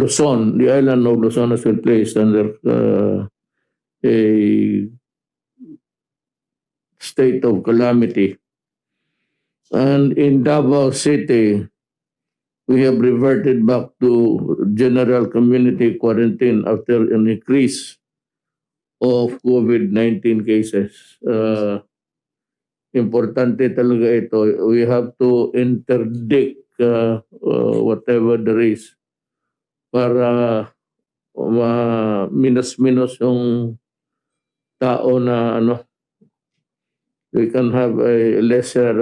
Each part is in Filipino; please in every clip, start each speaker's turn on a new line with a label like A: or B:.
A: Luzon, the island of Luzon has been placed under a state of calamity. And in Davao City, we have reverted back to general community quarantine after an increase of COVID-19 cases. Importante talaga ito. We have to interdict whatever there is para minus-minus yung tao na we can have a lesser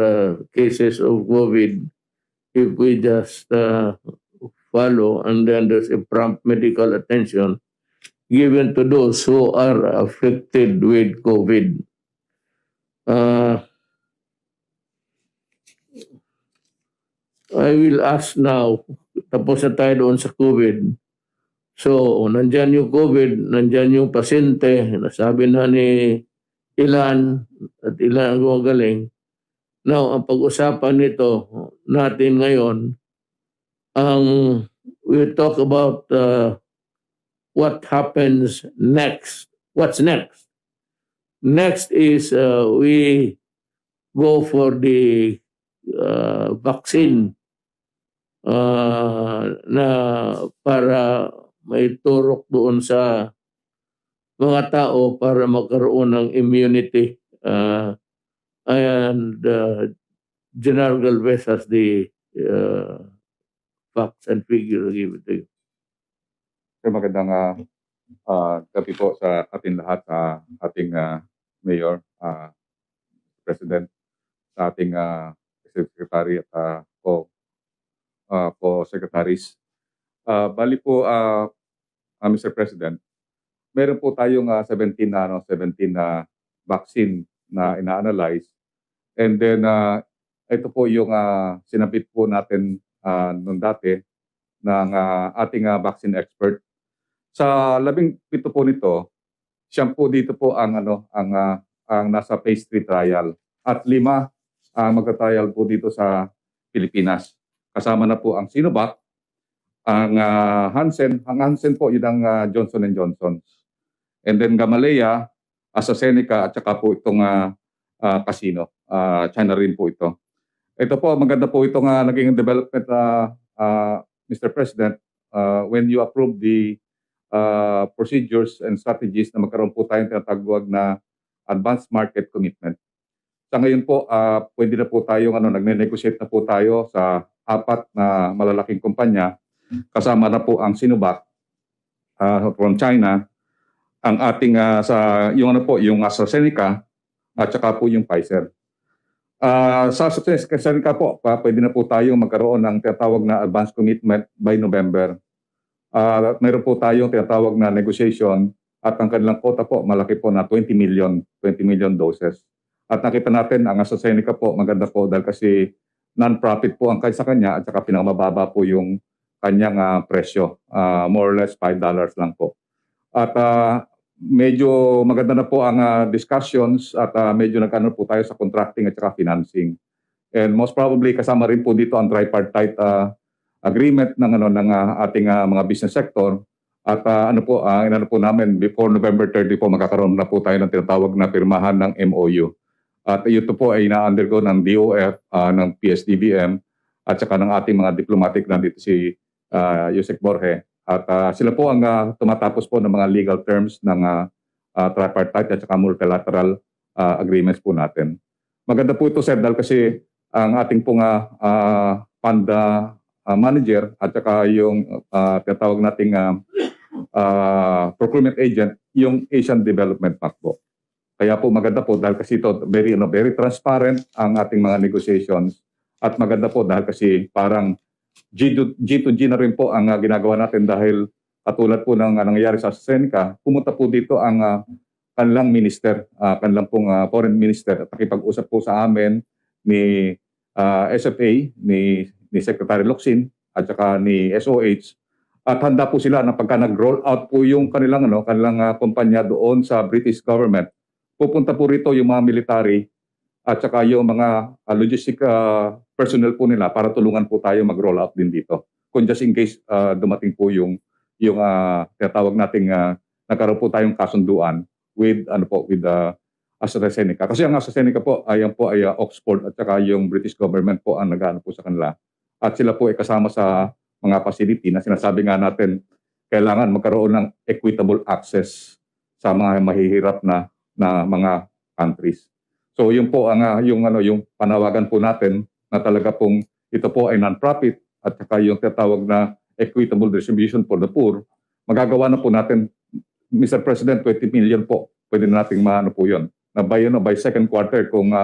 A: cases of COVID if we just follow, and then there's a prompt medical attention given to those who are afflicted with COVID. I will ask now, tapos na tayo doon sa COVID. So, nandyan yung COVID, nandyan yung pasyente, nasabi na ni Ilan at Ilan ang gumagaling. Now, ang pag-usapan nito natin ngayon, we'll talk about what happens next. What's next? Next is we go for the vaccine na para may turok doon sa mga tao para magkaroon ng immunity. And General Galvez has the facts and figures given to you.
B: Magandang gabi po sa ating lahat, ating Mayor, President, sa ating Secretary at co-secretaries. Bali po, Mr. President, meron po tayong 17 na vaccine na ina-analyze. And then, ito po yung sinabit po natin noon dati ng ating vaccine expert. Sa 17 po nito, siyam po dito po ang nasa phase 3 trial. At 5 ang magta-trial po dito sa Pilipinas. Kasama na po ang Sinovac, ang Hansen. Ang Hansen po yun ang Johnson & Johnson. And then Gamaleya, AstraZeneca at saka po itong Casino. China rin po ito. Ito po, maganda po itong naging development, Mr. President, when you approve the procedures and strategies na magkaroon po tayong tinatagwag na advanced market commitment. Sa ngayon po, pwede na po tayong nagne-negotiate na po tayo sa 4 na malalaking kumpanya. Kasama na po ang Sinovac from China, ang ating yung AstraZeneca at saka po yung Pfizer. Sa AstraZeneca po, pwede na po tayong magkaroon ng tinatawag na advanced commitment by November. Mayroon po tayong tinatawag na negotiation at ang kanilang quota po malaki po na 20 million doses. At nakita natin ang AstraZeneca po maganda po dahil kasi non-profit po ang sa kanya at saka pinakamababa po yung kanyang presyo. More or less $5 lang po. At medyo maganda na po ang discussions at medyo nagkano po tayo sa contracting at saka financing. And most probably kasama rin po dito ang tripartite agreement ng ating mga business sector. At inano po namin before November 30 po magkakaroon na po tayo ng tinatawag na pirmahan ng MOU. At ito po ay na-undergo ng DOF, ng PSDBM, at saka ng ating mga diplomatic nandito si Yusek Borge. At sila po ang tumatapos po ng mga legal terms ng tripartite at saka multilateral agreements po natin. Maganda po ito, sir, dahil kasi ang ating pong fund manager at saka yung tinatawag nating procurement agent, yung Asian Development Bank po. Kaya po maganda po dahil kasi ito very transparent ang ating mga negotiations at maganda po dahil kasi parang G2G na rin po ang ginagawa natin dahil katulad po ng nangyayari sa AstraZeneca, pumunta po dito ang kanilang minister, kanilang pong foreign minister at nakipag-usap po sa amin ni SFA, ni Secretary Locsin at saka ni SOH at handa po sila na pagka nag-roll out po yung kanilang kumpanya doon sa British government. Pupunta po rito yung mga military at saka yung mga logistic personnel po nila para tulungan po tayo mag-roll out din dito. Kung just in case dumating po yung yung tinatawag nating nagkaroon po tayong kasunduan with AstraZeneca. Kasi ang AstraZeneca po ay Oxford at saka yung British government po ang nag-ano po sa kanila. At sila po ay kasama sa mga facility na sinasabi nga natin kailangan magkaroon ng equitable access sa mga mahihirap na mga countries. So yun po ang yung panawagan po natin na talaga pong ito po ay non-profit at saka yung tinatawag na equitable distribution for the poor. Magagawa na po natin, Mr. President, 20 million po. Pwede na nating maano po yun. Na by second quarter kung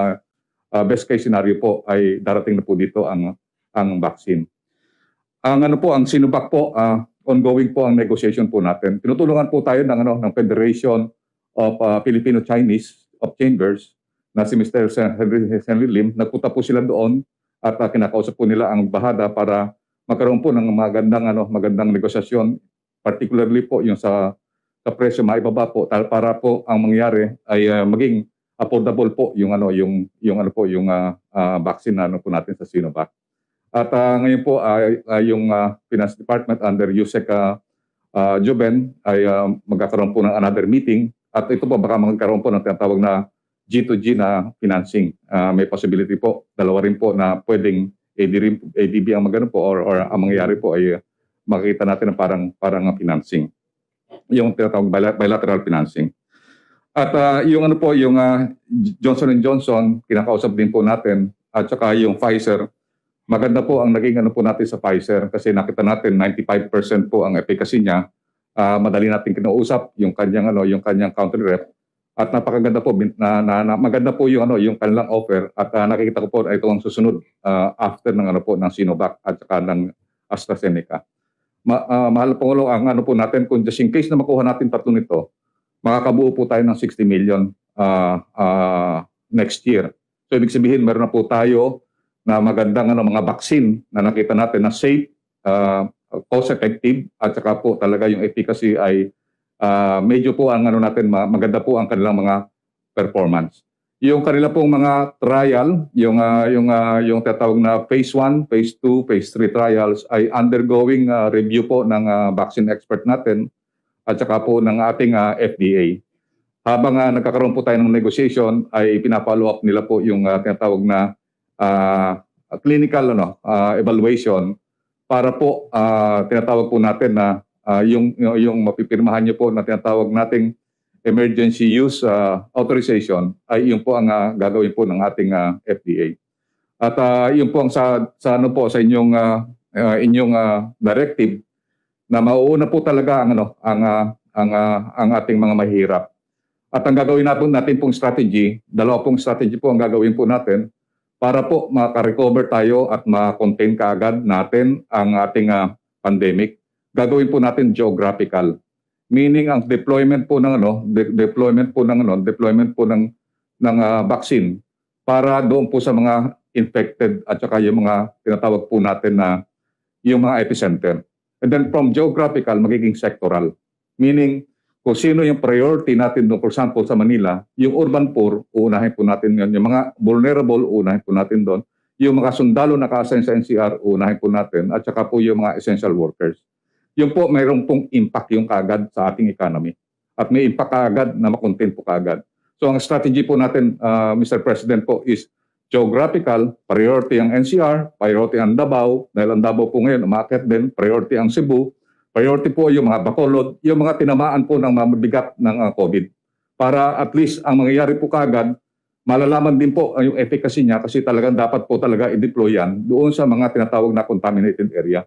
B: best case scenario po ay darating na po dito ang vaccine. Ang Sinovac po, ongoing po ang negotiation po natin. Tinutulungan po tayo ng Federation of Filipino-Chinese of Chambers na si Mr. Henry Lim. Nagpunta po sila doon at kinakausap po nila ang bahada para magkaroon po ng magandang negosasyon, particularly po yung sa presyo maibaba po para po ang mangyari ay maging affordable po yung vaccine na po natin sa Sinovac. At ngayon po yung Finance Department under Yusek Joben ay magkakaroon po ng another meeting at ito po baka magkaroon po ng tinatawag na G2G na financing. May possibility po, dalawa rin po na pwedeng ADB ang magano po or ang mangyayari po ay makikita natin na parang financing. Yung tinatawag bilateral financing. At yung Johnson & Johnson, kinakausap din po natin at saka yung Pfizer. Maganda po ang naging po natin sa Pfizer kasi nakita natin 95% po ang efficacy niya. Madali natin kinausap yung kanyang country rep at napakaganda po maganda po yung kanilang offer at nakikita ko po ito ang susunod after ng Sinovac at saka ng AstraZeneca. Mahal po ang po natin kung just in case na makuha natin tatlo nito, makakabuo po tayo ng 60 million next year. So ibig sabihin meron na po tayo na magandang mga vaccine na nakita natin na safe, cost-effective at saka po talaga yung efficacy ay medyo po ang maganda po ang kanilang mga performance. Yung kanila pong mga trial, yung tatawag na phase 1, phase 2, phase 3 trials ay undergoing review po ng vaccine expert natin at saka po ng ating FDA. Habang nagkakaroon po tayo ng negotiation ay pinapollow up nila po yung tinatawag na clinical evaluation para po tinatawag po natin na yung mapipirmahan niyo po na tinatawag nating emergency use authorization ay yung po ang gagawin po ng ating FDA. At yung po ang sa inyong directive na mauuna po talaga ang ating mga mahirap. At ang gagawin natin pong strategy, dalawa pong strategy po ang gagawin po natin para po maka-recover tayo at ma-contain kaagad natin ang ating pandemic. Gagawin po natin geographical. Meaning ang deployment po ng vaccine para doon po sa mga infected at saka yung mga tinatawag po natin na yung mga epicenter. And then from geographical magiging sectoral. Meaning kung sino yung priority natin doon, for example sa Manila, yung urban poor, uunahin po natin yun. Yung mga vulnerable, uunahin po natin doon. Yung mga sundalo na ka-assign sa NCR, uunahin po natin. At saka po yung mga essential workers. Yung po mayroong pong impact yung kaagad sa ating economy. At may impact kaagad na makontain po kaagad. So ang strategy po natin, Mr. President po, is geographical, priority ang NCR, priority ang Davao, dahil ang Davao po ngayon, umakyat din, priority ang Cebu, priority po yung mga Bacolod, yung mga tinamaan po ng mabigat ng COVID. Para at least ang mangyayari po kaagad, malalaman din po yung efficacy niya kasi talagang dapat po talaga i-deploy yan doon sa mga tinatawag na contaminated area.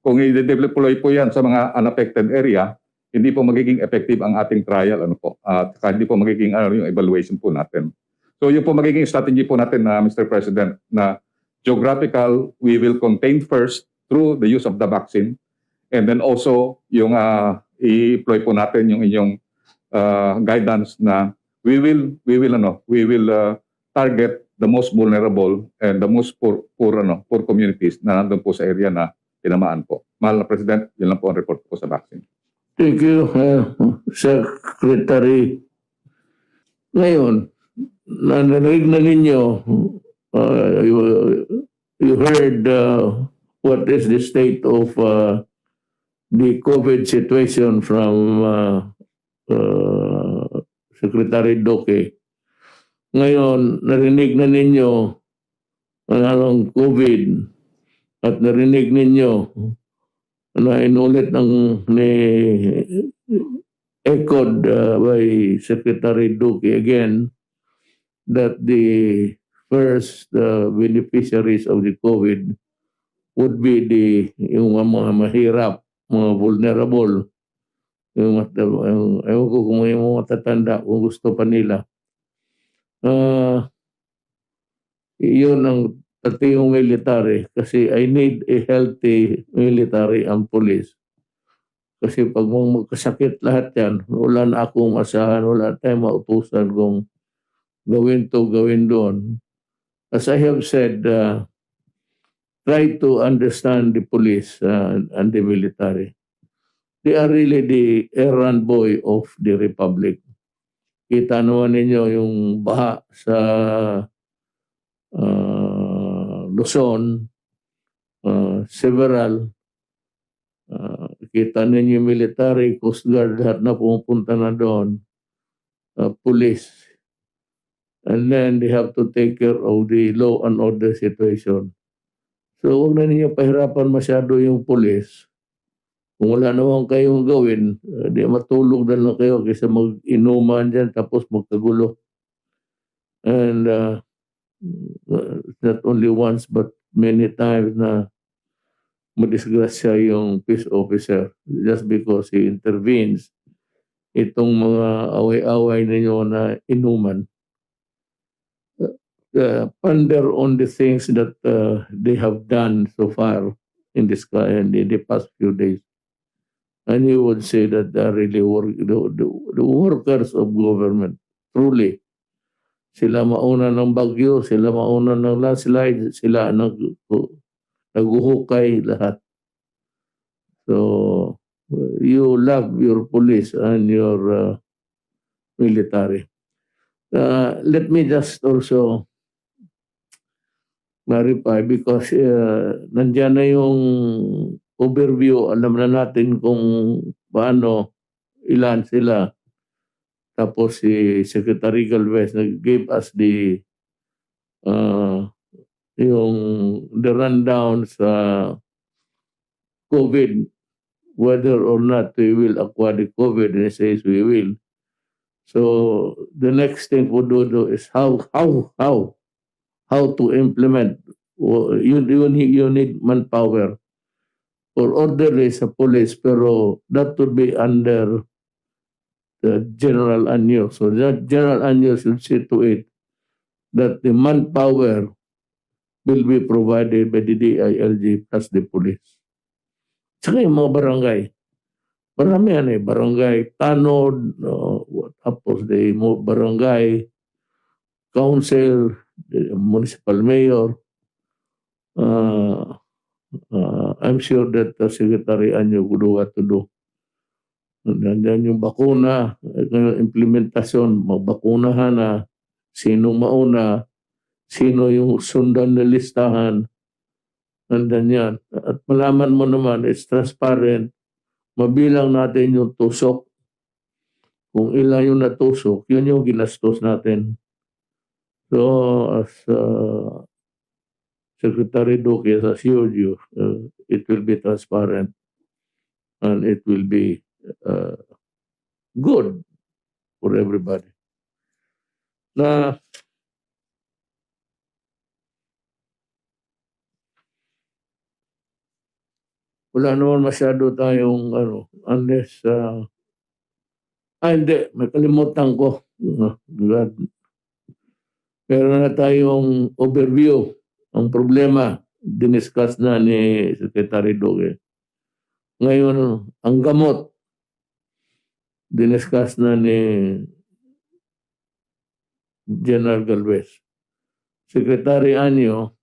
B: Kung i-deploy po yan sa mga unaffected area, hindi po magiging effective ang ating trial at hindi po magiging yung evaluation po natin. So yung po magiging strategy po natin na Mr. President na geographical, we will contain first through the use of the vaccine and then also yung i-deploy po natin yung inyong guidance na we will target the most vulnerable and the most poor communities na nandun po sa area na tinamaan po. Mahal na President, yun lang po ang report ko sa vaccine.
A: Thank you, Secretary. Ngayon, narinig na ninyo, you heard what is the state of the COVID situation from Secretary Duque. Ngayon, narinig na ninyo ang anong COVID at narinig ninyo na inulit ng ni echoed by Secretary Duque again that the first beneficiaries of the COVID would be yung mga mahirap, mga vulnerable, yung ewan ko kung yung mga matatanda, kung gusto pa nila. Yun ang pati yung military kasi I need a healthy military and police. Kasi pag magkasakit lahat yan, wala na akong asahan, wala tayong mautusan kung gawin to, gawin doon. As I have said, try to understand the police and the military. They are really the errand boy of the Republic. Kita naman ninyo yung baha sa Luzon, several. Kita ninyo yung military, Coast Guard, lahat na pumupunta na doon. Police. And then they have to take care of the law and order situation. So huwag na ninyo pahirapan masyado yung police. Kung wala naman kayong gawin, di matulog na lang kayo kaysa mag-inuman dyan tapos magkagulo. And not only once but many times na madisgrasya yung peace officer just because he intervenes itong mga away-away ninyo na inuman. Ponder on the things that they have done so far in the past few days. And you would say that they are really the workers of government. Truly. Sila mauna ng bagyo, sila mauna ng landslide, sila naguhukay lahat. So, you love your police and your military. Let me just also clarify because nandiyan na yung overview, alam na natin kung paano, ilan sila. Tapos si Secretary Galvez gave us the rundown sa COVID, whether or not we will acquire the COVID, and he says we will. So the next thing we do is how to implement. You need manpower or orderly sa police, pero that would be under the General Anyo. So that General Anyo should see to it that the manpower will be provided by the DILG plus the police. Saka yung mga barangay. Marami yan barangay tanod, tapos the barangay council, the municipal mayor. I'm sure that Secretary Anyo would know what to do. Nandiyan yung bakuna, implementasyon, magbakunahan na, sino mauna, sino yung sundan na listahan, nandiyan yan. At malaman mo naman, it's transparent, mabilang natin yung tusok. Kung ilan yung natusok, yun yung ginastos natin. So, as Secretary Duque has assured you, it will be transparent and it will be good for everybody. Na wala naman masyado tayong unless hindi, may kalimutan ko. Meron na tayong overview. Ang problema, diniscuss na ni Secretary Duque. Ngayon, ang gamot, diniscuss na ni General Galvez. Secretary Anyo,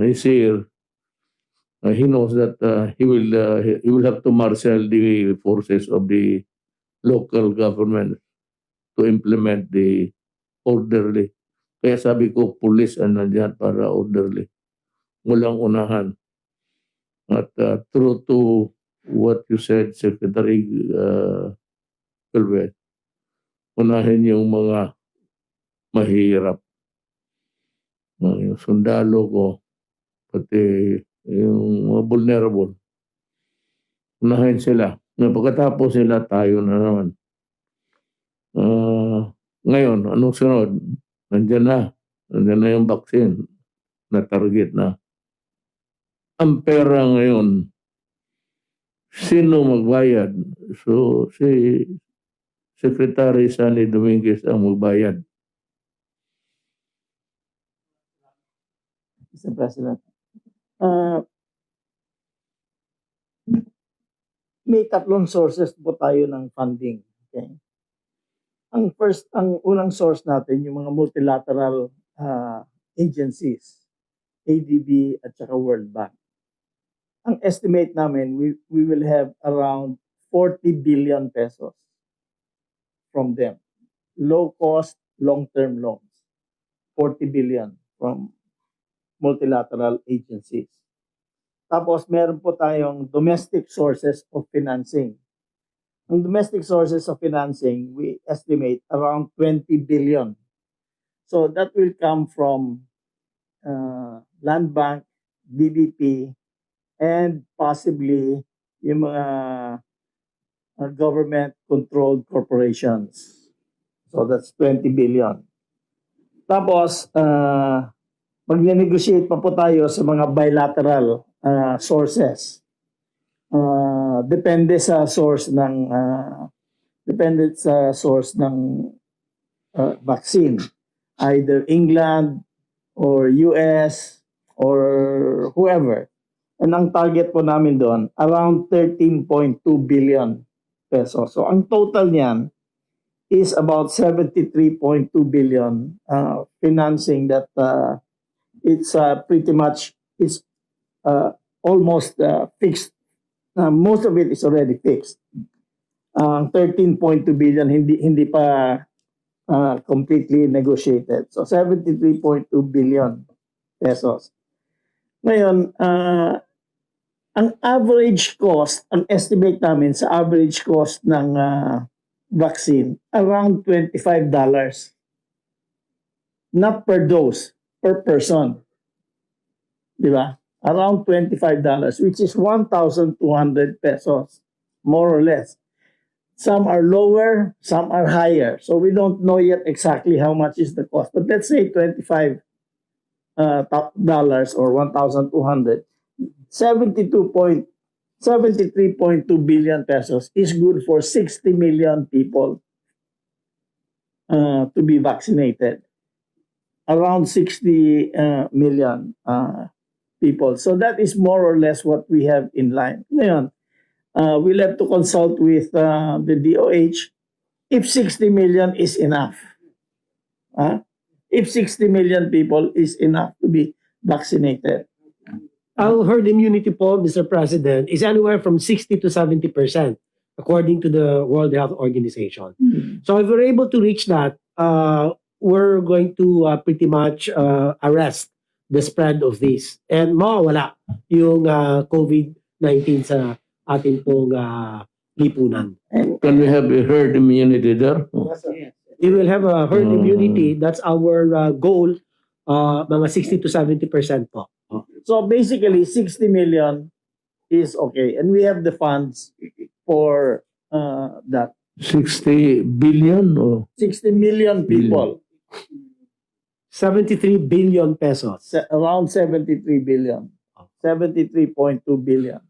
A: is here. He knows that he will have to marshal the forces of the local government to implement the orderly. Kaya sabi ko, police nandiyan para orderly. Walang unahan. At true to what you said, Secretary Calvet. Unahin yung mga mahirap. Yung sundalo ko, pati yung mga vulnerable. Unahin sila. Pagkatapos sila, tayo na naman. Ngayon, anong sunod? Nandiyan na. Nandiyan na yung vaccine na target na. Ang pera ngayon, sino magbayad? So, si Secretary Sani Dominguez ang magbayad.
C: Mr. President. May tatlong sources po tayo ng funding. Okay? Ang unang source natin, yung mga multilateral agencies, ADB at saka World Bank. Ang estimate namin, we will have around 40 billion pesos from them. Low cost, long-term loans. 40 billion from multilateral agencies. Tapos meron po tayong domestic sources of financing. Ang domestic sources of financing, we estimate around 20 billion. So that will come from Land Bank, DBP, and possibly yung mga government-controlled corporations. So that's 20 billion. Tapos, mag-negotiate pa po tayo sa mga bilateral sources. Depende sa source ng vaccine, either England or US or whoever. And ang target po namin doon, around 13.2 billion pesos. So ang total niyan is about 73.2 billion financing that it's pretty much almost fixed. Most of it is already fixed. 13.2 billion hindi pa completely negotiated. So 73.2 billion pesos. Ngayon, ang average cost, ang estimate namin sa average cost ng vaccine, around $25. Not per dose, per person. Di ba? Around $25, which is 1,200 pesos, more or less. Some are lower, some are higher. So we don't know yet exactly how much is the cost. But let's say $25 or 1,200. 73.2 billion pesos is good for 60 million people to be vaccinated. Around 60 million people. So that is more or less what we have in line. Ngayon, we'll have to consult with the DOH if 60 million is enough. If 60 million people is enough to be vaccinated.
D: Our herd immunity po, Mr. President, is anywhere from 60 to 70%, according to the World Health Organization. So if we're able to reach that, we're going to pretty much arrest the spread of this. And mawawala yung COVID-19 sa ating pong lipunan.
A: Can we have a herd immunity there?
D: We will have a herd immunity. That's our goal, mga 60 to 70% po.
C: So basically, 60 million is okay. And we have the funds for that.
A: 60 billion? Or
C: 60 million people.
D: 73 billion pesos.
C: Around 73 billion. 73.2 billion.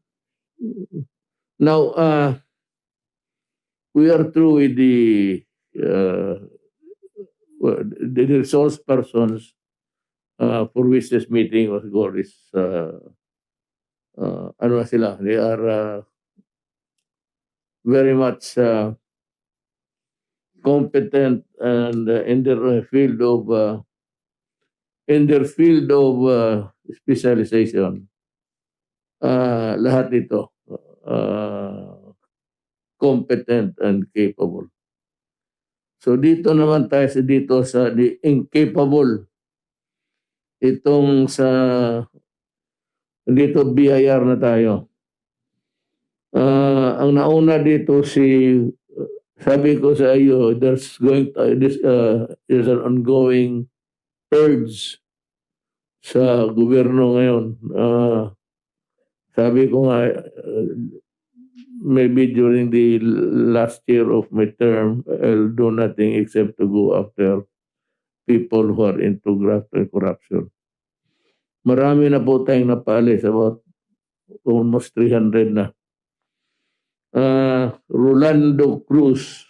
A: now, we are through with the resource persons for which this meeting was called is ano na sila, they are very much competent and in their field of specialization. Lahat ito competent and capable. So dito naman tayo sa the incapable. Itong sa dito BIR na tayo. Ang nauna dito sabi ko sa iyo, there's an ongoing purge sa gobyerno ngayon. Sabi ko nga, maybe during the last year of my term, I'll do nothing except to go after people who are into graft and corruption. Marami na po tayong napaalis, about almost 300 na. Rolando Cruz,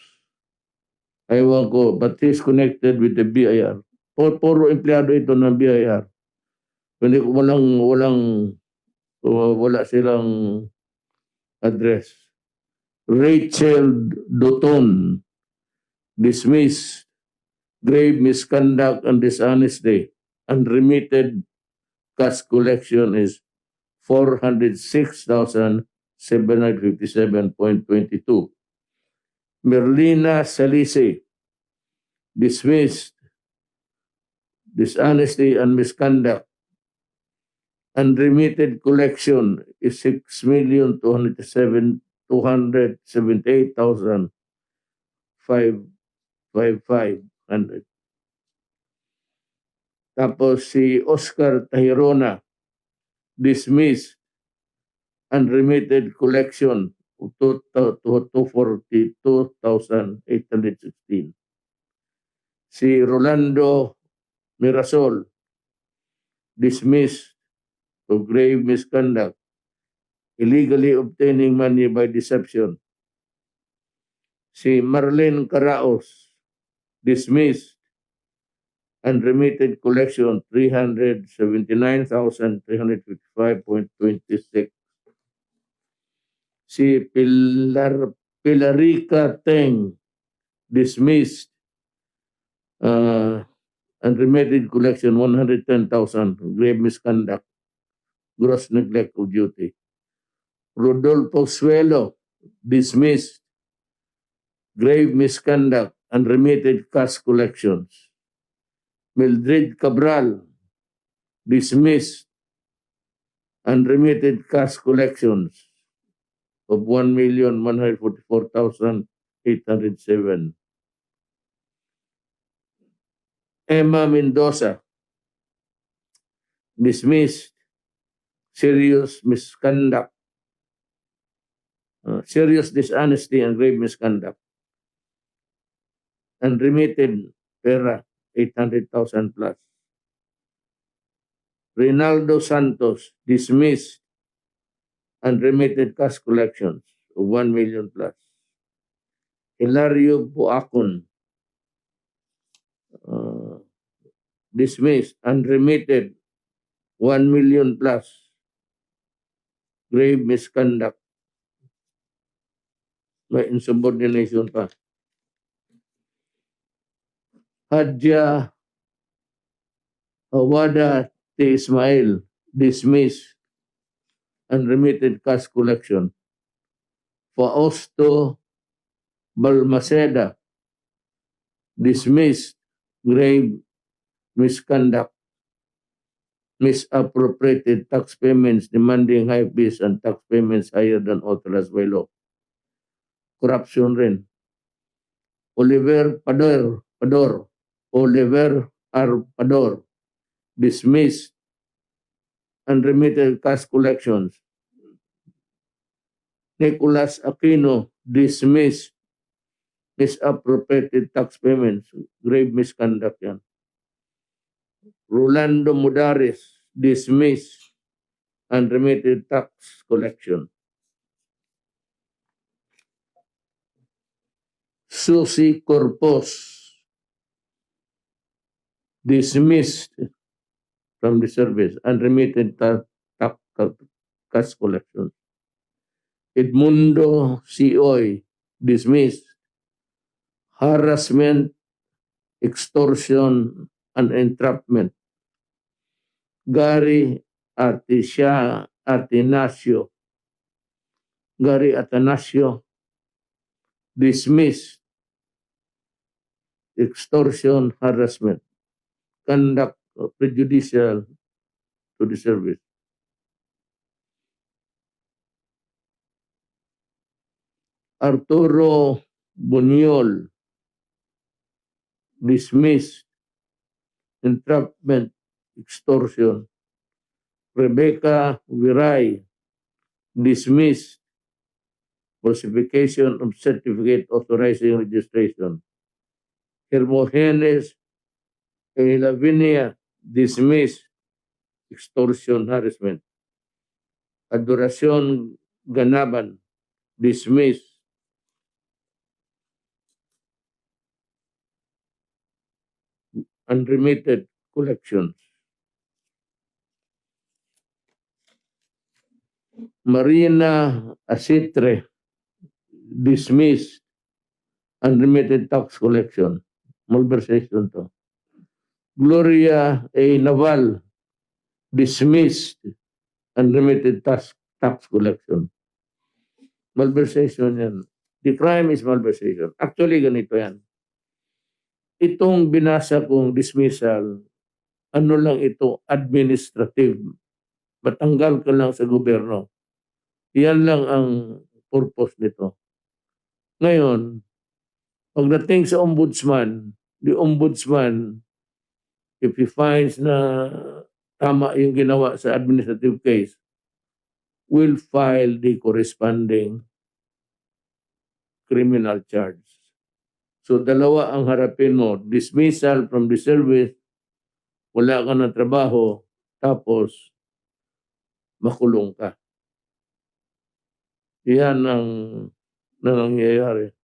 A: ewan ko, but he's connected with the BIR. Puro empleyado ito ng BIR. Hindi ko wala silang address. Rachel Doton, dismissed, grave misconduct and dishonesty. Unremitted cash collection is 406,757.22. Merlina Salisi, dismissed, dishonesty and misconduct. Unremitted collection is 6,278,555. Tapos si Oscar Tahirona, dismissed, unremitted collection of 242,816. Si Rolando Mirasol, dismissed of grave misconduct, illegally obtaining money by deception. Si Marlene Caraos, dismissed, unremitted collection 379,355.26. Si Pilarica Teng, dismissed, unremitted collection 110,000, grave misconduct, gross neglect of duty. Rodolfo Suelo, dismissed, grave misconduct, unremitted cash collections. Mildred Cabral, dismissed, unremitted cash collections of 1,144,807. Emma Mendoza, dismissed, serious misconduct, serious dishonesty and grave misconduct. Unremitted pera, 800,000 plus. Rinaldo Santos, dismissed, unremitted cash collections of 1 million plus. Hilario Buacon, dismissed, unremitted 1 million plus, grave misconduct. May insubordination pa. Hadja Awada T. Ismail, dismissed, unremitted cash collection. Fausto Balmaceda, dismissed, grave misconduct, misappropriated tax payments, demanding high fees and tax payments higher than authorized by law. Corruption rin. Oliver R. Pador, dismissed, unremitted cash collections. Nicolas Aquino, dismissed, misappropriated tax payments, grave misconduct yan. Rolando Mudares, dismissed, unremitted tax collection. Susie Corpus, dismissed from the service, unremitted cash collection. Edmundo Sioy, dismissed, harassment, extortion, and entrapment. Gary Atanasio, dismissed, extortion, harassment, conduct prejudicial to the service. Arturo Buñol, dismissed. Entrapment, extortion. Rebecca Viray, dismissed. Falsification of certificate authorizing registration. Hermogenes Lavinia, dismissed. Extortion, harassment. Adoracion Ganaban, dismissed. Unremitted collections. Marina Asitre, dismissed. Unremitted tax collection. Malversation to. Gloria A. Naval, dismissed. Unremitted tax collection. Malversation yan. The crime is malversation. Actually, ganito yan. Itong binasa kong dismissal, ano lang ito, administrative. Matanggal ka lang sa gobyerno. Yan lang ang purpose nito. Ngayon, pagdating sa ombudsman, the ombudsman, if he finds na tama yung ginawa sa administrative case, will file the corresponding criminal charge. So dalawa ang harapin mo, dismissal from the service, wala ka ng trabaho, tapos makulong ka. Yan ang nangyayari.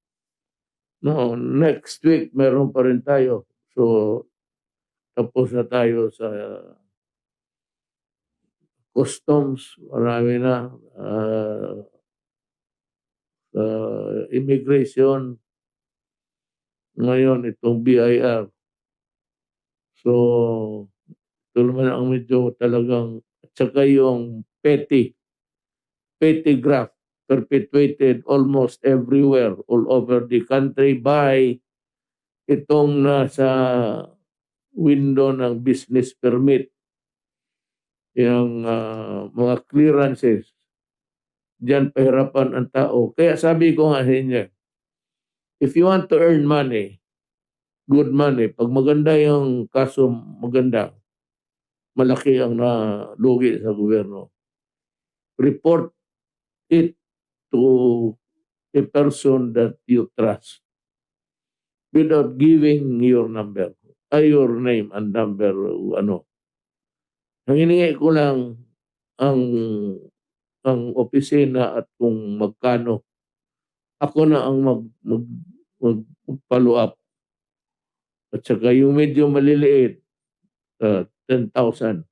A: No, next week meron pa rin tayo. So tapos na tayo sa customs, marami na, immigration, ngayon itong BIR. So ito naman ang medyo talagang, at saka yung petty graft perpetuated almost everywhere, all over the country by itong nasa window ng business permit, yung mga clearances. Diyan pahirapan ang tao. Kaya sabi ko nga sa inyo, if you want to earn money, good money, pag maganda yung kaso, maganda, malaki ang nalugi sa gobyerno. Report it to a person that you trust without giving your number, your name and number, ano. Ang hiningi ko lang ang opisina at kung magkano. Ako na ang mag-follow up. At saka yung medyo maliliit, 10,000.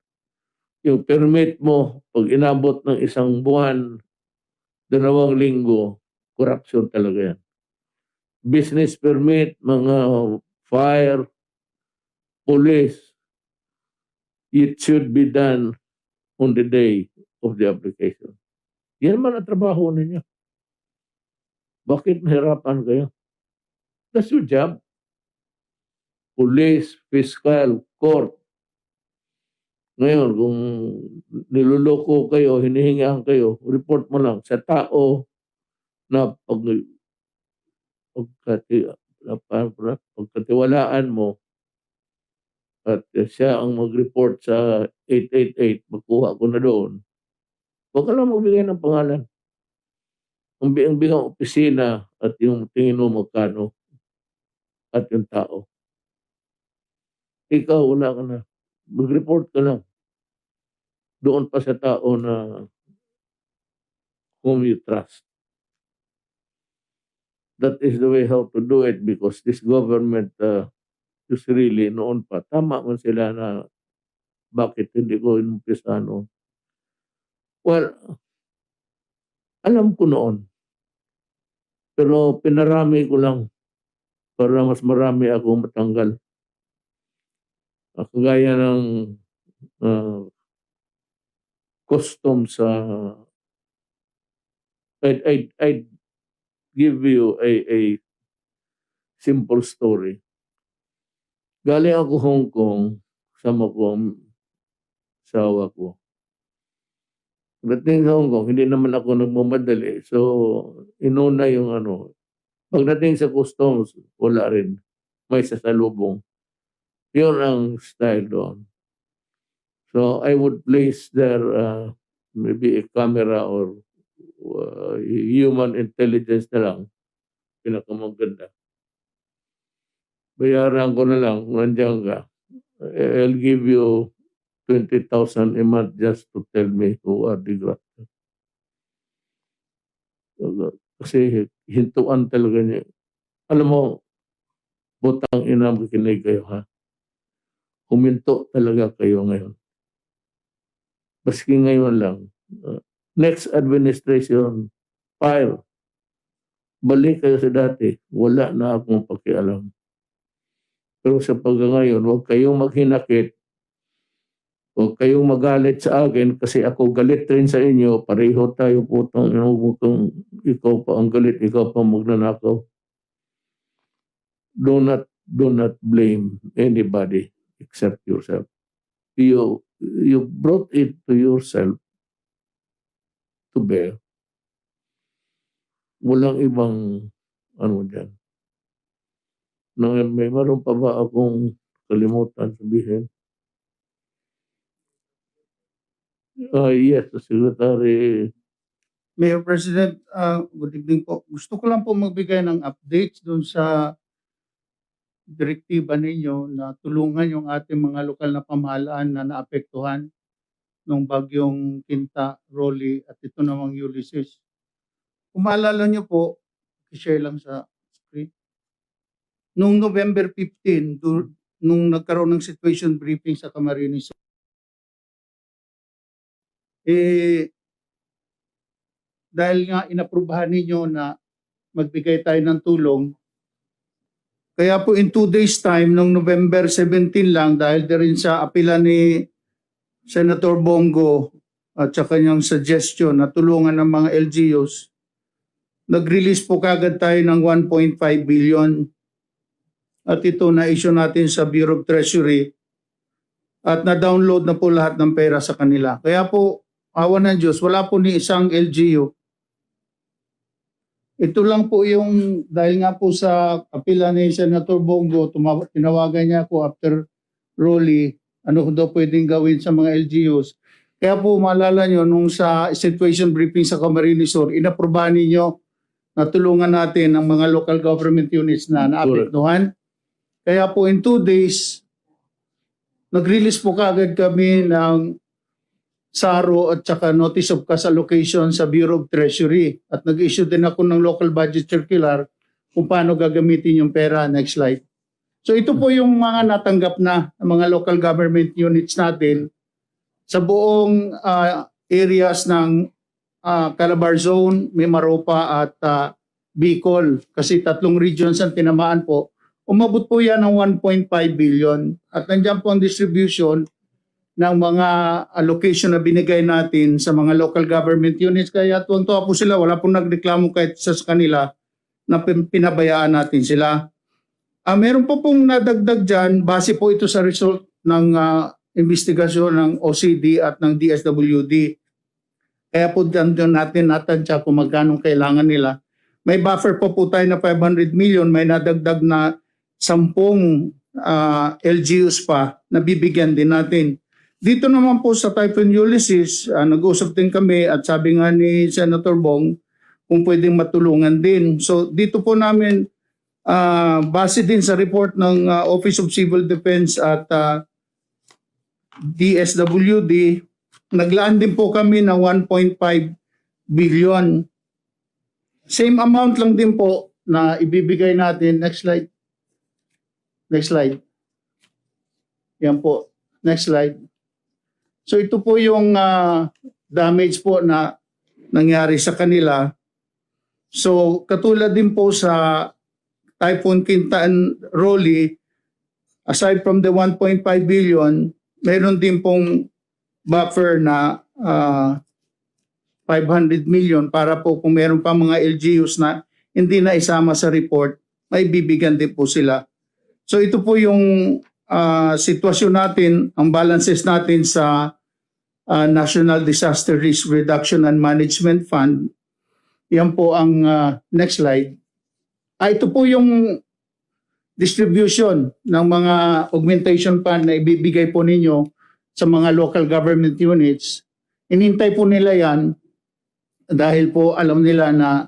A: Yung permit mo, pag inabot ng isang buwan, 2 linggo, corruption talaga yan. Business permit, mga fire, police, it should be done on the day of the application. Yan man ang trabaho ninyo. Bakit mahirapan kayo? That's your job. Police, fiscal, court. Ngayon, kung niluloko kayo, hinihingaan kayo, report mo lang sa tao na pagkatiwalaan mo at siya ang mag-report sa 888, magkuha ko na doon. Huwag ka lang magbigay ng pangalan. Ang bigang opisina at yung tingin mo magkano at yung tao. Ikaw, wala ka na. Mag-report ka lang. Doon pa sa tao na whom you trust. That is the way how to do it because this government is really noon pa. Tama man sila na bakit hindi ko inumpisa noon. Well, alam ko noon. Pero pinarami ko lang para mas marami akong matanggal. Kagaya ng customs sa I'd give you a simple story. Galing ako Hong Kong, sama ko ang asawa ko. Pagdating sa Hong Kong, hindi naman ako nagmamadali. So, inuna yung pagdating sa customs, wala rin. May sasalubong. Yun ang style doon. So, I would place there maybe a camera or human intelligence na lang. Pinakamaganda. Bayaran ko na lang, nandiyan ka. I'll give you 20,000 a month just to tell me who are the grafters. Kasi hintuan talaga niya. Alam mo, butang ina, makinig kayo ha. Huminto talaga kayo ngayon. Baski ngayon lang. Next administration, fire. Balik kayo sa dati. Wala na akong pakialam. Pero sa ngayon, huwag kayong maghinakit. Huwag kayong magalit sa akin kasi ako galit rin sa inyo. Pareho tayo putang ikaw pa ang galit, ikaw pa magnanakaw. Do not blame anybody except yourself. You brought it to yourself to bear. Walang ibang dyan. May maroon pa ba akong kalimutan sabihin? Yes, Secretary.
E: Mayor President, good evening po. Gusto ko lang po magbigay ng updates doon sa direktiba ninyo na tulungan yung ating mga lokal na pamahalaan na naapektuhan ng bagyong Kinta, Rolly at ito namang Ulysses. Kung maalala nyo po, i-share lang sa screen. Noong November 15, nung nagkaroon ng situation briefing sa Camarines, dahil nga inaprubahan ninyo na magbigay tayo ng tulong, kaya po in 2 days time, noong November 17 lang, dahil din sa apela ni Senator Bongo at sa kanyang suggestion na tulungan ng mga LGUs, nag-release po kagad tayo ng 1.5 billion. At ito na-issue natin sa Bureau of Treasury at na-download na po lahat ng pera sa kanila. Kaya po, awa ng Diyos, wala po ni isang LGU. Ito lang po yung, dahil nga po sa apela ni Senator Bongo, tinawagan niya ako after Rolly, ano daw pwedeng gawin sa mga LGUs. Kaya po maalala nyo, nung sa situation briefing sa Camarines Sur, inaprobahan ninyo na tulungan natin ang mga local government units na naapektuhan. Kaya po in 2 days, nag-release po kaagad kami ng SARO at saka Notice of Cash Allocation sa Bureau of Treasury. At nag-issue din ako ng local budget circular kung paano gagamitin yung pera. Next slide. So ito po yung mga natanggap na ng mga local government units natin sa buong areas ng Calabar Zone, Mimaropa at Bicol. Kasi 3 regions ang tinamaan po. Umabot po yan ng 1.5 billion. At nandiyan po ang distribution ng mga allocation na binigay natin sa mga local government units. Kaya tuwang-tuwa po sila. Wala pong nagreklamo kahit sa kanila na pinabayaan natin sila. Meron po pong nadagdag dyan. Base po ito sa result ng investigasyon ng OCD at ng DSWD. Kaya po dyan natin natansya kung magkano kailangan nila. May buffer po tayo na 500 million. May nadagdag na 10 LGUs pa na bibigyan din natin. Dito naman po sa Typhoon Ulysses, nag-usap din kami at sabi nga ni Senator Bong kung pwedeng matulungan din. So dito po namin, base din sa report ng Office of Civil Defense at DSWD, naglaan din po kami ng 1.5 billion. Same amount lang din po na ibibigay natin. Next slide. Next slide. Yan po. Next slide. So ito po yung damage po na nangyari sa kanila. So katulad din po sa Typhoon Kinta and Rolly, aside from the 1.5 billion, meron din pong buffer na 500 million para po kung meron pa mga LGUs na hindi na isama sa report, may bibigyan din po sila. So ito po yung sitwasyon natin, ang balances natin sa National Disaster Risk Reduction and Management Fund. Yan po ang next slide. Ito po yung distribution ng mga augmentation fund na ibibigay po ninyo sa mga local government units. Inintay po nila yan dahil po alam nila na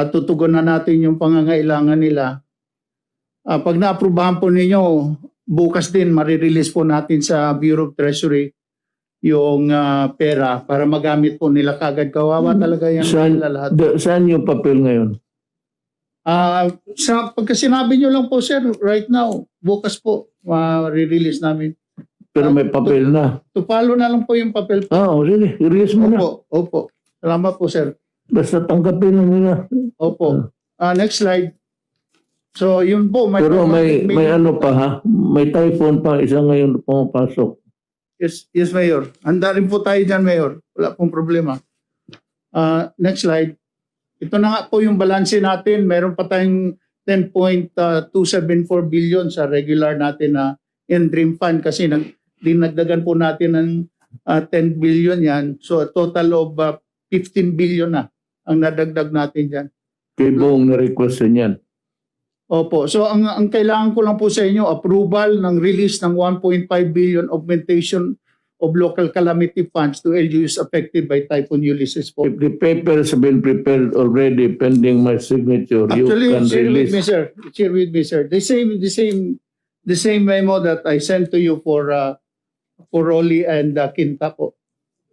E: tutugunan natin yung pangangailangan nila. Pag na-aprobahan po ninyo, bukas din marirelease po natin sa Bureau of Treasury yung pera para magamit po nila kagad. Kawawa talaga yan nila lahat.
A: Saan yung papel ngayon?
E: Pagka sinabi nyo lang po, sir, right now, bukas po, re-release namin.
A: Pero may papel na.
E: Tupalo na lang po yung papel po.
A: Really? I-release mo na.
E: Opo. Salamat po, sir.
A: Basta tanggapin na nila.
E: Opo. Next slide. So, yun po.
A: Pero may ano pa ha? May typhoon pa. Isa ngayon pumapasok.
E: Yes, Mayor. Handa rin po tayo dyan, Mayor. Wala pong problema. Next slide. Ito na nga po yung balanse natin. Meron pa tayong 10.274 billion sa regular natin na in-dream fund kasi dinagdagan po natin ng 10 billion yan. So, a total of 15 billion na ang nadagdag natin dyan.
A: Kay buong na-request yan.
E: Opo. So, ang kailangan ko lang po sa inyo, approval ng release ng 1.5 billion augmentation of local calamity funds to LGUs affected by Typhoon Ulysses po.
A: If the papers have been prepared already pending my signature,
E: Actually,
A: you can
E: share with
A: release.
E: me, sir. Share with me, sir. The same memo that I sent to you for Rolly and Quinta po.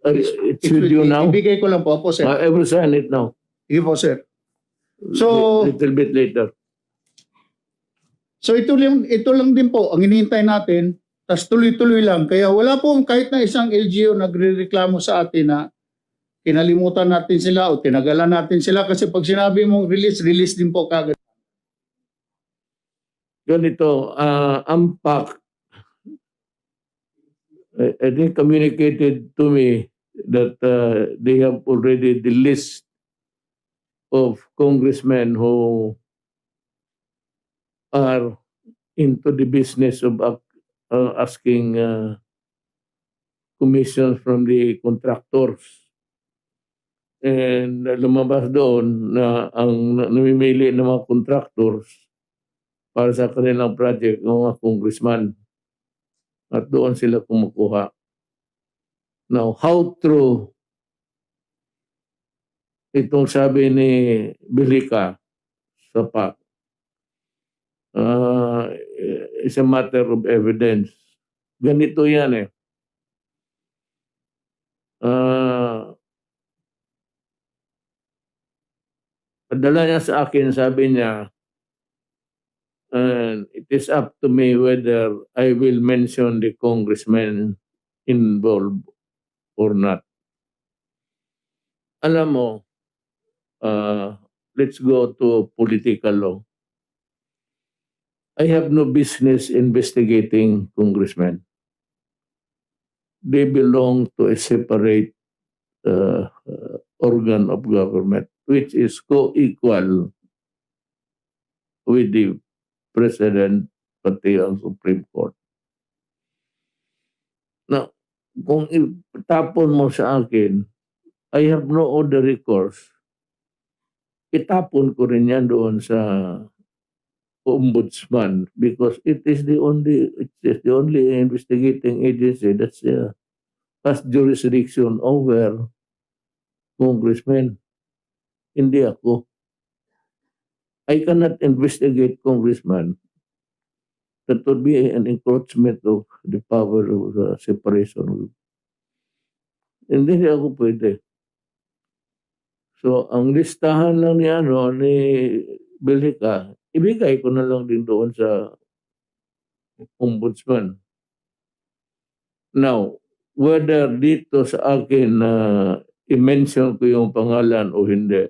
A: It's with you now?
E: Ibigay ko lang po, sir.
A: I will sign it now.
E: Sige po, sir. So,
A: Little bit later.
E: So ito lang din po ang hinihintay natin, tas tuloy-tuloy lang. Kaya wala po kahit na isang LGU nagrereklamo sa atin na kinalimutan natin sila o tinagalan natin sila kasi pag sinabi mong release din po kagad.
A: Ganito, AMPAC, I think communicated to me that they have already the list of congressmen who are into the business of asking commissions from the contractors. And lumabas doon na ang namimili ng mga contractors para sa kanilang project ng mga congressman. At doon sila kumukuha. Now, how true itong sabi ni Bilica sa PAC? It's a matter of evidence. Ganito yan eh. Padala niya sa akin, sabi niya, and it is up to me whether I will mention the congressman involved or not. Alam mo, let's go to political law. I have no business investigating congressmen. They belong to a separate organ of government, which is co-equal with the President pati ang Supreme Court. Now, kung itapon mo sa akin, I have no other recourse. Itapon ko rin yan doon sa ombudsman because it is the only investigating agency that's has jurisdiction over congressmen. Hindi ako. I cannot investigate congressman. That would be an encroachment of the power of the separation. Hindi ako pwede. So, ang listahan lang ni Bilica, ibigay ko na lang din doon sa ombudsman. Now, whether dito sa akin i-mention ko yung pangalan o hindi,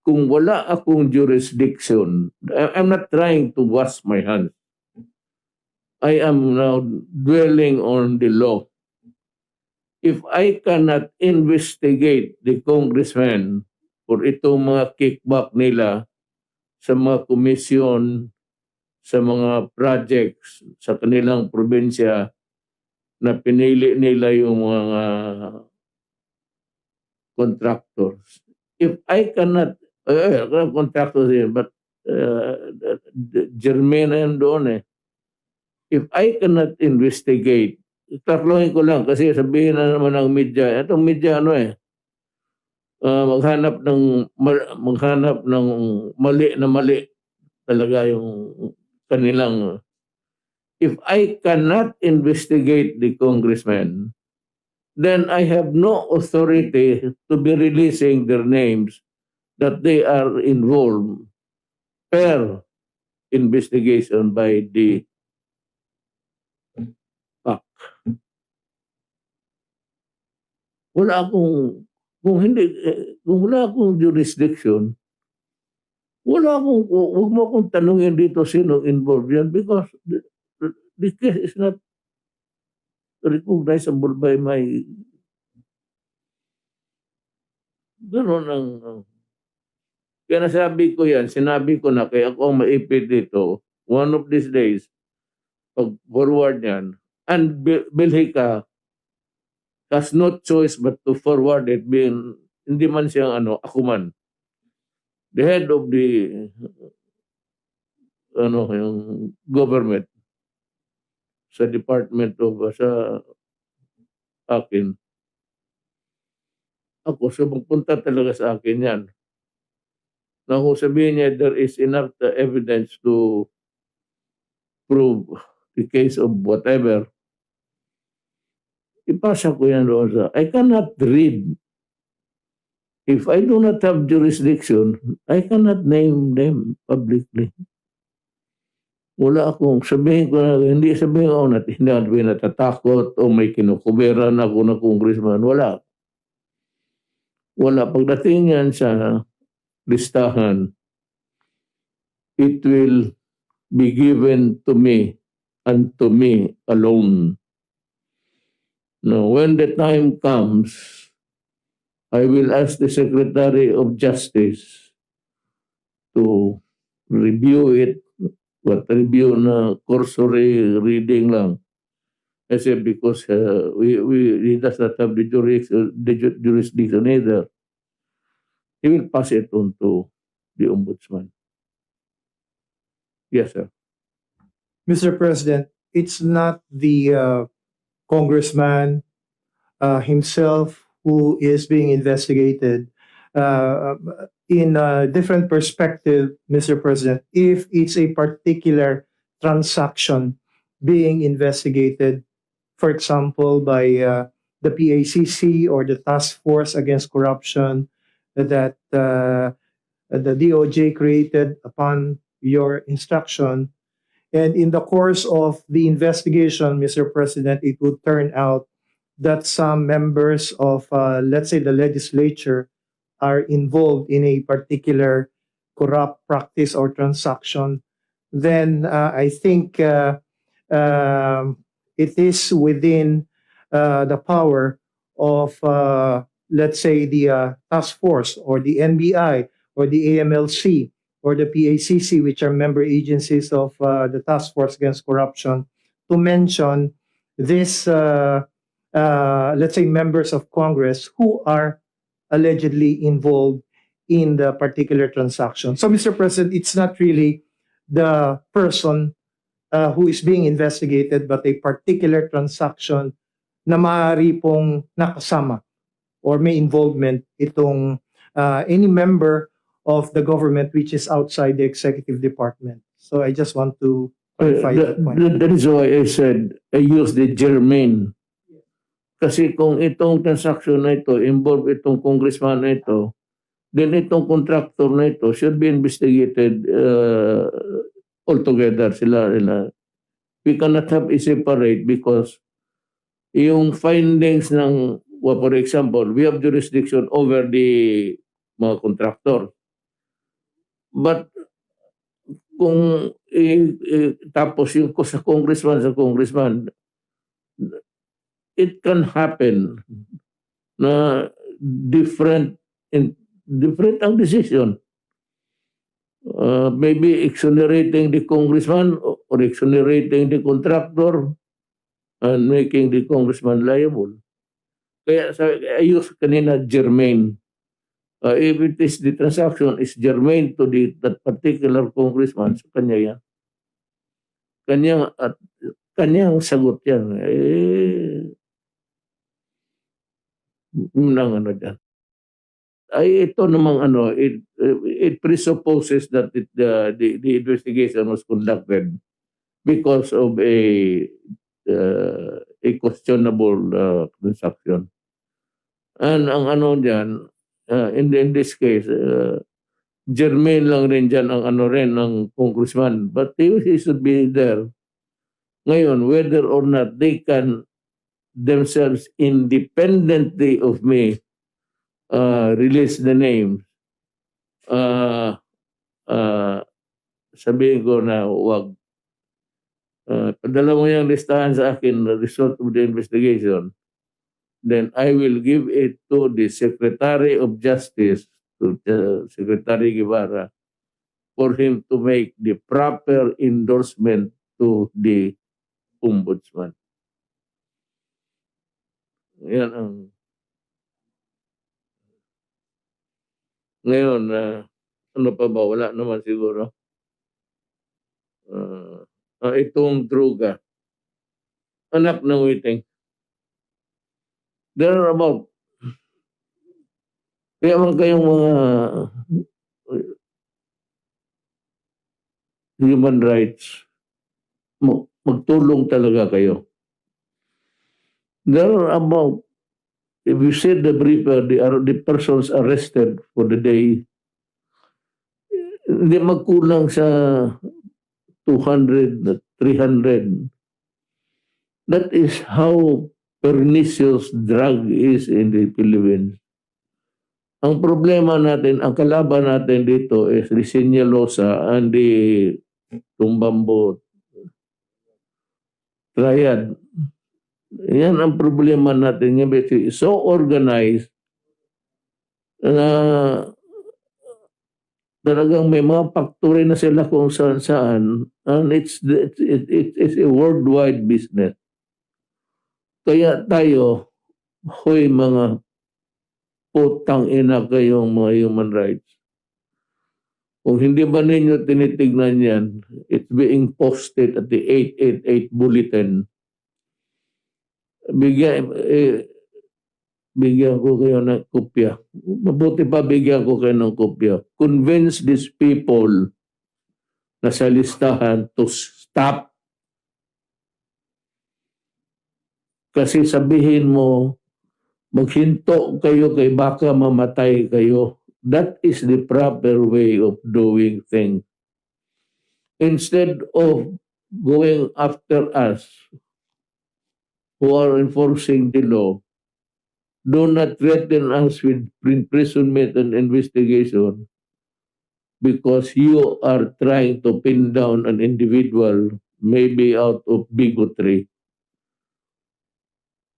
A: kung wala akong jurisdiction, I'm not trying to wash my hands. I am now dwelling on the law. If I cannot investigate the congressman for itong mga kickback nila sa mga komisyon, sa mga projects sa kanilang probinsya na pinili nila yung mga contractors. If I cannot, contractors yun, but Germain na yun doon eh. If I cannot investigate, tatlohin ko lang kasi sabihin na naman ng media, itong media ano eh, maghanap ng mali talaga yung kanilang. If I cannot investigate the congressman, then I have no authority to be releasing their names that they are involved per investigation by the PAC. Wala akong, kung wala akong jurisdiction, huwag mo akong tanungin dito sino involved yan because the case is not recognizable by my, gano'n ang, kaya nasabi ko yan, sinabi ko na kaya ako maipit dito, one of these days, pag forward yan, and Belhika has no choice but to forward it being, hindi man siyang ako man. The head of the, yung government, sa department of, sa akin, ako, so magpunta talaga sa akin yan. Na kung sabihin niya, there is enough evidence to prove the case of whatever, ipasa ko yan doon sa, I cannot read. If I do not have jurisdiction, I cannot name them publicly. Wala akong, sabihin ko na, hindi sabihin ko na, hindi ako natatakot o may kinukuberan ako na congressman. Wala. Wala. Pagdating yan sa listahan, it will be given to me and to me alone. Now, when the time comes, I will ask the Secretary of Justice to review it, but review na cursory reading lang. I said because he does not have the jurisdiction either. He will pass it on to the Ombudsman. Yes, sir.
F: Mr. President, it's not the congressman himself who is being investigated. In a different perspective, Mr. President, if it's a particular transaction being investigated, for example, by the PACC or the Task Force Against Corruption that the DOJ created upon your instruction, and in the course of the investigation, Mr. President, it would turn out that some members of, let's say, the legislature are involved in a particular corrupt practice or transaction, then I think it is within the power of, let's say, the task force or the NBI or the AMLC or the PACC, which are member agencies of the Task Force Against Corruption, to mention this, let's say, members of Congress who are allegedly involved in the particular transaction. So, Mr. President, it's not really the person who is being investigated, but a particular transaction na maaari pong nakasama or may involvement itong any member of the government which is outside the executive department. So I just want to clarify that point.
A: That is why I said I use the germane. Kasi kung itong transaction na ito, involve itong congressman na ito, then itong contractor na ito should be investigated altogether. Sila. We cannot have a separate because yung findings ng, well, for example, we have jurisdiction over the mga contractor. But kung tapos yung sa congressman, it can happen na different ang decision. maybe exonerating the congressman or exonerating the contractor and making the congressman liable. Kaya ayos kanina germane. If it is the transaction is germane to that particular congressman, so kanya yan. Kanyang sagot yan. Nang ano dyan. Ay ito namang it presupposes that the investigation was conducted because of a questionable transaction. And ang ano dyan, in this case, germane lang rin dyan ang ng congressman. But he should be there. Ngayon, whether or not they can themselves independently of me release the names, sabihin ko na wag. Padala mo yung listahan sa akin, the result of the investigation, then I will give it to the Secretary of Justice, to Secretary Guevara, for him to make the proper endorsement to the Ombudsman. Yan ang... Ngayon, ano pa ba? Wala naman siguro. Itong droga. Anak ng waiting. There are about... Kaya man kayong mga human rights, magtulong talaga kayo. There are about, if you see the briefer, the persons arrested for the day, hindi magkulang sa 200, 300. That is how pernicious drug is in the Philippines. Ang problema natin, ang kalaban natin dito is the Sinyalosa and the Tumbambo Triad. Yan ang problema natin. It's so organized na talagang may mga factory na sila kung saan-saan, and it's a worldwide business. Kaya tayo, hoy mga putang ina kayong mga human rights. Kung hindi ba ninyo tinitignan yan, it's being posted at the 888 bulletin. Bigyan ko kayo ng kopya. Mabuti pa bigyan ko kayo ng kopya. Convince these people na sa listahan to stop. Kasi sabihin mo, maghinto kayo kay baka mamatay kayo. That is the proper way of doing things. Instead of going after us who are enforcing the law, do not threaten us with imprisonment and investigation because you are trying to pin down an individual, maybe out of bigotry.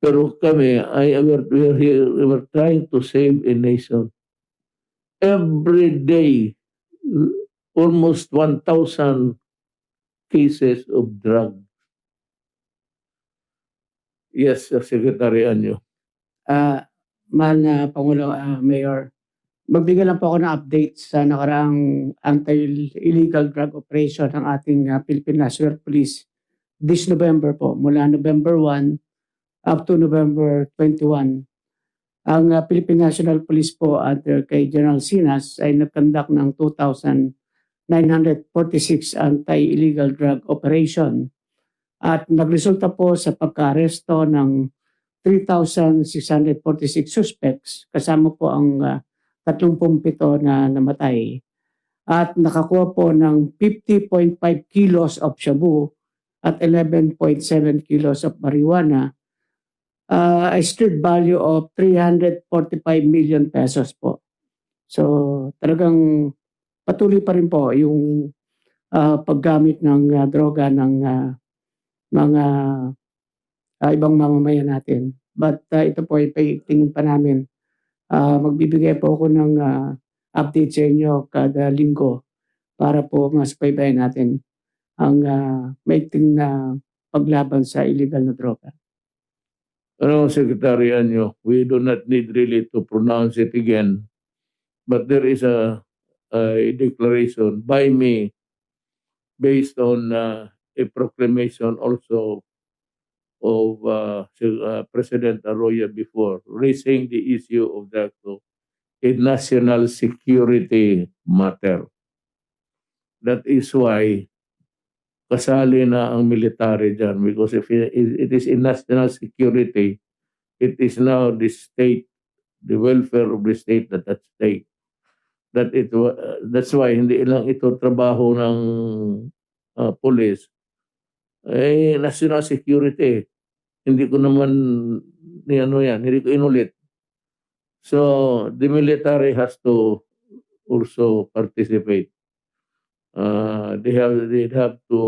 A: Pero kami, we're trying to save a nation. Every day, almost 1,000 cases of drug. Yes, Secretary Anyo.
G: Mahal na Pangulo, Mayor, magbigay lang po ako ng update sa nakaraang anti-illegal drug operation ng ating Philippine National Police this November po, mula November 1 up to November 21. Ang Philippine National Police po under kay General Sinas ay nag-conduct ng 2,946 anti-illegal drug operation at nagresulta po sa pagka-aresto ng 3,646 suspects, kasama po ang 37 na namatay. At nakakuha po ng 50.5 kilos of shabu at 11.7 kilos of marijuana, a street value of 345 million pesos po. So talagang patuloy pa rin po yung paggamit ng droga ng mga ibang mamamayan natin. But ito po ay tingin pa namin. Magbibigay po ako ng update sa inyo kada linggo para po masubaybayan natin ang maigting na paglaban sa illegal na droga.
A: Ano, Secretary Anyo, we do not need really to pronounce it again, but there is a declaration by me based on a proclamation also of President Arroyo before, raising the issue of that a national security matter. That is why kasali na ang military dyan, because if it is in national security, it is now the state, the welfare of the state that at stake. That's why hindi lang ito trabaho ng police, national security. Hindi ko naman hindi ko inulit. So the military has to also participate. They have to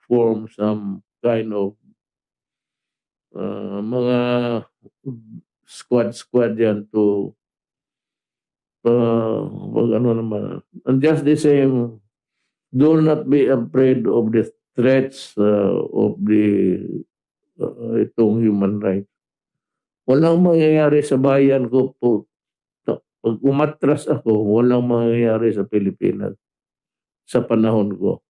A: form some kind of mga squad yan to and just the same, do not be afraid of the threats of the itong human rights. Walang mangyayari sa bayan ko po. Pag umatras ako, walang mangyayari sa Pilipinas sa panahon ko.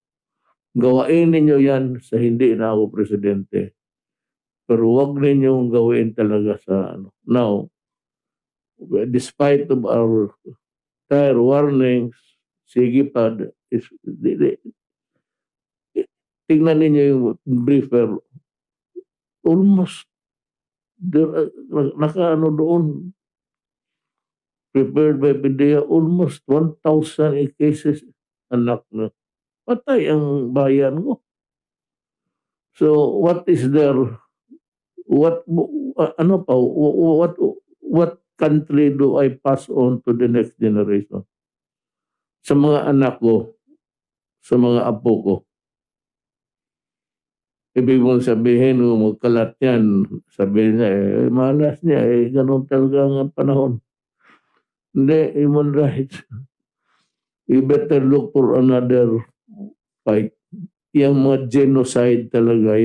A: Gawain ninyo yan sa hindi na ako presidente. Pero wag ninyong gawin talaga sa Now, despite of our dire warnings, sige pa, tingnan ninyo yung briefer. Almost, doon, prepared by PDEA, almost 1,000 cases, anak na. Patay ang bayan ko. So, what is there? What country do I pass on to the next generation? Sa mga anak ko, sa mga apo ko. Ibig mong sabihin, magkalat yan, sabihin niya, malas niya, ganun talaga ang panahon. Hindi, human rights. You better look for another fight. Yung mga genocide talaga,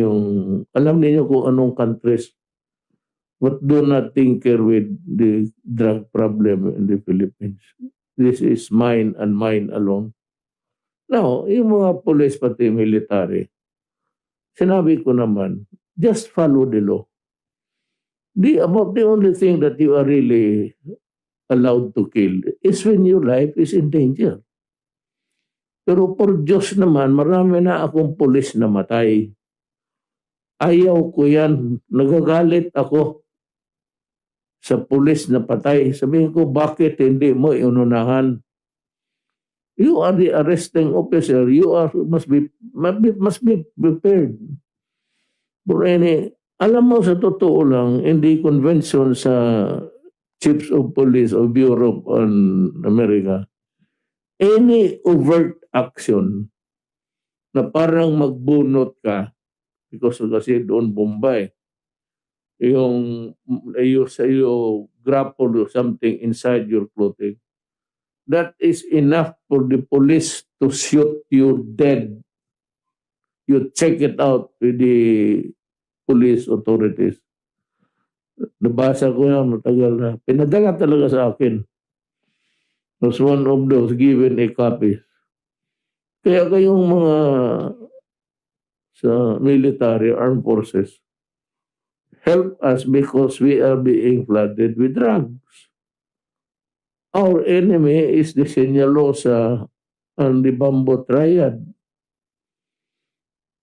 A: alam niyo kung anong countries, but do not tinker with the drug problem in the Philippines. This is mine and mine alone. Now, yung mga police pati military, sinabi ko naman, just follow the law. The only thing that you are really allowed to kill is when your life is in danger. Pero por Diyos naman, marami na akong pulis na matay. Ayaw ko yan. Nagagalit ako sa pulis na patay. Sabihin ko, bakit hindi mo iununahan? You are the arresting officer. You must be prepared. For alam mo, sa totoo lang, in the convention sa Chiefs of Police of Europe and America, any overt action na parang magbunot ka, because kasi doon Bombay, yung grapple or something inside your clothing, that is enough for the police to shoot you dead. You check it out with the police authorities. Nabasa ko yan, matagal na. Pinadala talaga sa akin. Was one of those given a copy. Kaya kayong mga sa military armed forces, help us because we are being flooded with drugs. Our enemy is the Senyalosa and the Bambo Triad.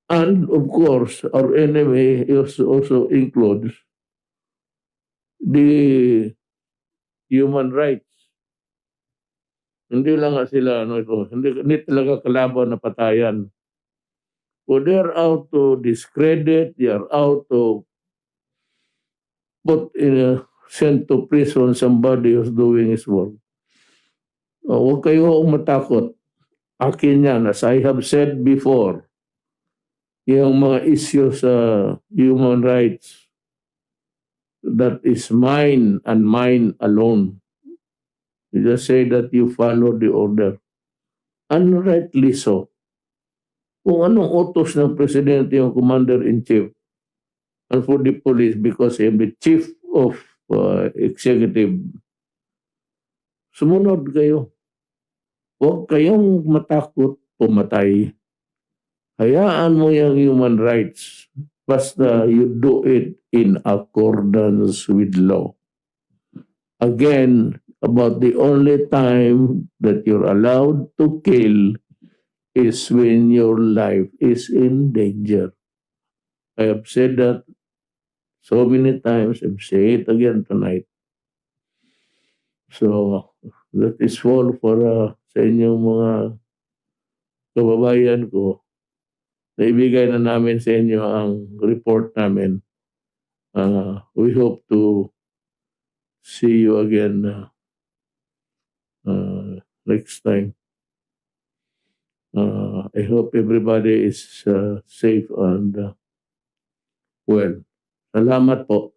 A: And of course, our enemy also includes the human rights. Hindi lang sila, hindi talaga kalaban na patayan. So they're out to discredit, they are out to send to prison somebody who's doing his work. Huwag kayo matakot. Akin yan, as I have said before, yung mga issues sa human rights, that is mine and mine alone. You just say that you follow the order. unrightly so. Kung anong utos ng presidente yung commander-in-chief and for the police because he is the chief of executive, sumunod kayo. Huwag kayong matakot pumatay. Hayaan mo yung human rights. Basta you do it in accordance with law. Again, about the only time that you're allowed to kill is when your life is in danger. I have said that so many times. I'm saying it again tonight. So, that is all for sa inyong mga kababayan ko. Naibigay na namin sa inyo ang report namin. We hope to see you again next time. I hope everybody is safe and well. Salamat po.